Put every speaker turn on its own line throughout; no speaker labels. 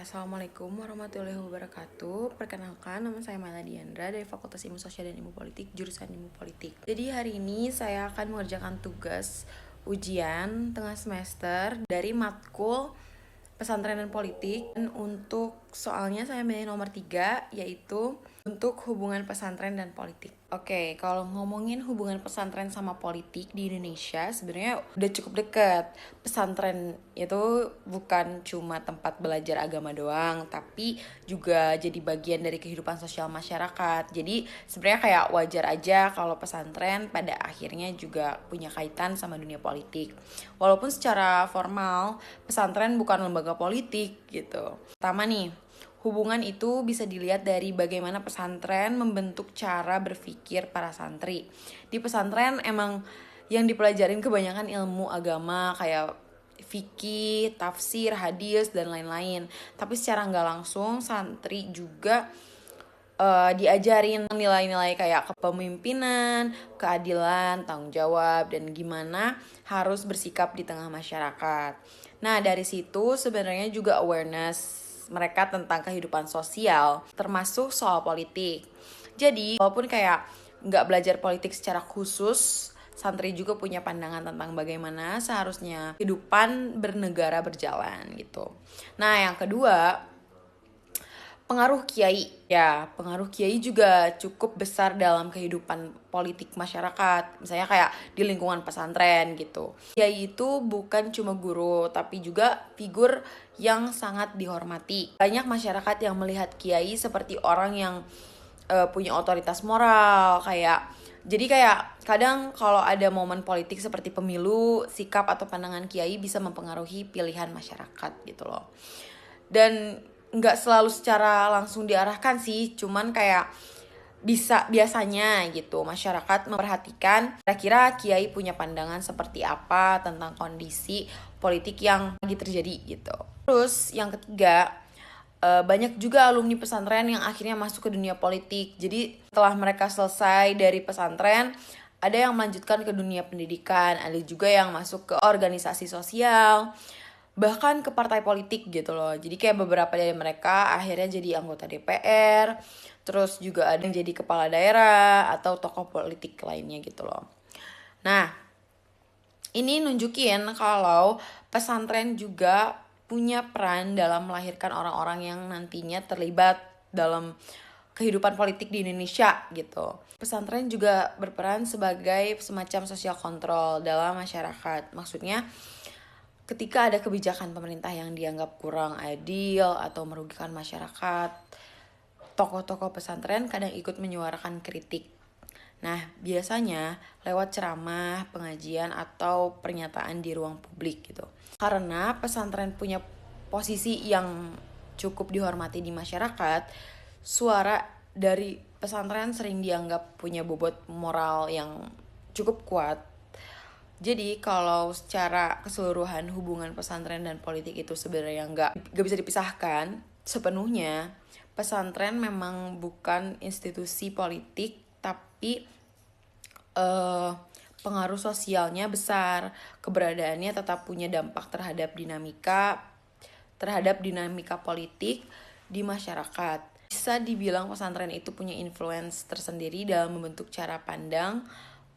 Assalamualaikum warahmatullahi wabarakatuh. Perkenalkan, nama saya Mala Diandra dari Fakultas Ilmu Sosial dan Ilmu Politik, jurusan Ilmu Politik. Jadi hari ini saya akan mengerjakan tugas ujian tengah semester dari matkul Pesantren dan Politik. Dan untuk soalnya saya milih nomor 3, yaitu untuk hubungan pesantren dan politik. Oke, kalau ngomongin hubungan pesantren sama politik di Indonesia sebenarnya udah cukup dekat. Pesantren itu bukan cuma tempat belajar agama doang, tapi juga jadi bagian dari kehidupan sosial masyarakat. Jadi sebenarnya kayak wajar aja kalau pesantren pada akhirnya juga punya kaitan sama dunia politik. Walaupun secara formal pesantren bukan lembaga politik gitu. Pertama nih, hubungan itu bisa dilihat dari bagaimana pesantren membentuk cara berpikir para santri. Di pesantren emang yang dipelajarin kebanyakan ilmu agama kayak fikih, tafsir, hadis, dan lain-lain. Tapi secara nggak langsung santri juga diajarin nilai-nilai kayak kepemimpinan, keadilan, tanggung jawab, dan gimana harus bersikap di tengah masyarakat. Nah, dari situ sebenarnya juga awareness mereka tentang kehidupan sosial, termasuk soal politik. Jadi, walaupun kayak nggak belajar politik secara khusus, santri juga punya pandangan tentang bagaimana seharusnya kehidupan bernegara berjalan gitu. Nah, yang kedua, pengaruh kiai. Ya, pengaruh kiai juga cukup besar dalam kehidupan politik masyarakat. Misalnya kayak di lingkungan pesantren gitu. Kiai itu bukan cuma guru, tapi juga figur yang sangat dihormati. Banyak masyarakat yang melihat kiai seperti orang yang punya otoritas moral, jadi kayak kadang kalau ada momen politik seperti pemilu, sikap atau pandangan kiai bisa mempengaruhi pilihan masyarakat gitu loh. Dan nggak selalu secara langsung diarahkan sih, cuman kayak biasanya gitu masyarakat memperhatikan kira-kira kiai punya pandangan seperti apa tentang kondisi politik yang lagi terjadi gitu. Terus yang ketiga, banyak juga alumni pesantren yang akhirnya masuk ke dunia politik. Jadi setelah mereka selesai dari pesantren, ada yang melanjutkan ke dunia pendidikan, ada juga yang masuk ke organisasi sosial, bahkan ke partai politik gitu loh. Jadi kayak beberapa dari mereka akhirnya jadi anggota DPR, terus juga ada yang jadi kepala daerah atau tokoh politik lainnya gitu loh. Nah, ini nunjukin kalau pesantren juga punya peran dalam melahirkan orang-orang yang nantinya terlibat dalam kehidupan politik di Indonesia gitu. Pesantren juga berperan sebagai semacam sosial kontrol dalam masyarakat. Maksudnya ketika ada kebijakan pemerintah yang dianggap kurang adil atau merugikan masyarakat, tokoh-tokoh pesantren kadang ikut menyuarakan kritik. Nah, biasanya lewat ceramah, pengajian, atau pernyataan di ruang publik gitu. Karena pesantren punya posisi yang cukup dihormati di masyarakat, suara dari pesantren sering dianggap punya bobot moral yang cukup kuat. Jadi kalau secara keseluruhan hubungan pesantren dan politik itu sebenarnya nggak bisa dipisahkan sepenuhnya. Pesantren memang bukan institusi politik, tapi pengaruh sosialnya besar. Keberadaannya tetap punya dampak terhadap dinamika politik di masyarakat. Bisa dibilang pesantren itu punya influence tersendiri dalam membentuk cara pandang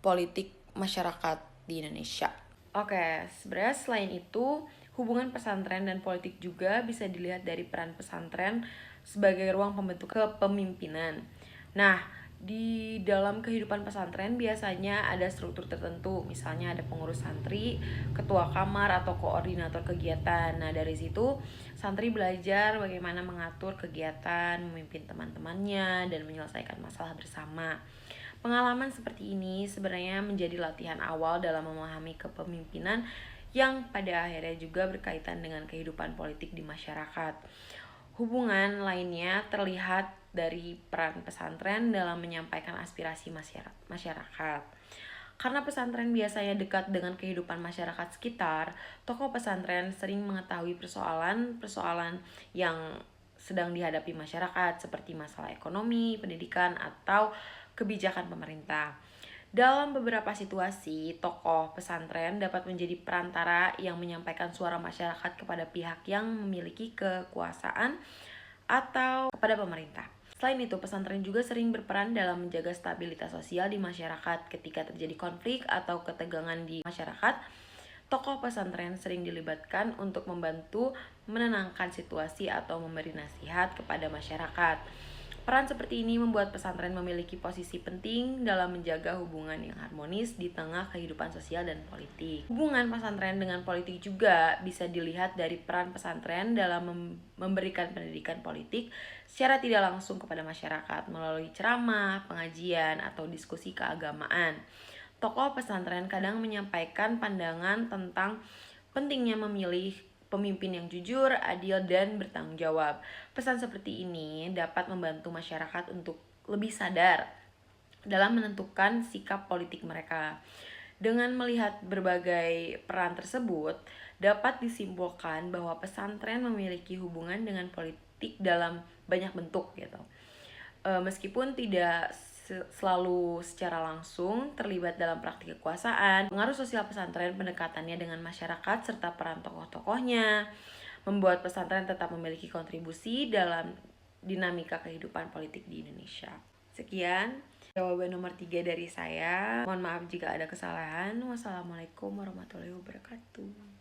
politik masyarakat di Indonesia. Oke, sebenarnya selain itu, hubungan pesantren dan politik juga bisa dilihat dari peran pesantren sebagai ruang pembentuk kepemimpinan. Nah, di dalam kehidupan pesantren biasanya ada struktur tertentu, misalnya ada pengurus santri, ketua kamar, atau koordinator kegiatan. Nah, dari situ santri belajar bagaimana mengatur kegiatan, memimpin teman-temannya, dan menyelesaikan masalah bersama. Pengalaman seperti ini sebenarnya menjadi latihan awal dalam memahami kepemimpinan yang pada akhirnya juga berkaitan dengan kehidupan politik di masyarakat. Hubungan lainnya terlihat dari peran pesantren dalam menyampaikan aspirasi masyarakat. Karena pesantren biasanya dekat dengan kehidupan masyarakat sekitar, tokoh pesantren sering mengetahui persoalan yang sedang dihadapi masyarakat seperti masalah ekonomi, pendidikan, atau kebijakan pemerintah. Dalam beberapa situasi, tokoh pesantren dapat menjadi perantara yang menyampaikan suara masyarakat kepada pihak yang memiliki kekuasaan atau kepada pemerintah. Selain itu, pesantren juga sering berperan dalam menjaga stabilitas sosial di masyarakat. Ketika terjadi konflik atau ketegangan di masyarakat, tokoh pesantren sering dilibatkan untuk membantu menenangkan situasi atau memberi nasihat kepada masyarakat. Peran seperti ini membuat pesantren memiliki posisi penting dalam menjaga hubungan yang harmonis di tengah kehidupan sosial dan politik. Hubungan pesantren dengan politik juga bisa dilihat dari peran pesantren dalam memberikan pendidikan politik secara tidak langsung kepada masyarakat melalui ceramah, pengajian, atau diskusi keagamaan. Tokoh pesantren kadang menyampaikan pandangan tentang pentingnya memilih pemimpin yang jujur, adil, dan bertanggung jawab. Pesan seperti ini dapat membantu masyarakat untuk lebih sadar dalam menentukan sikap politik mereka. Dengan melihat berbagai peran tersebut, dapat disimpulkan bahwa pesantren memiliki hubungan dengan politik dalam banyak bentuk gitu. Meskipun tidak selalu secara langsung terlibat dalam praktik kekuasaan, pengaruh sosial pesantren, pendekatannya dengan masyarakat, serta peran tokoh-tokohnya membuat pesantren tetap memiliki kontribusi dalam dinamika kehidupan politik di Indonesia. Sekian jawaban nomor 3 dari saya. Mohon maaf jika ada kesalahan. Wassalamualaikum warahmatullahi wabarakatuh.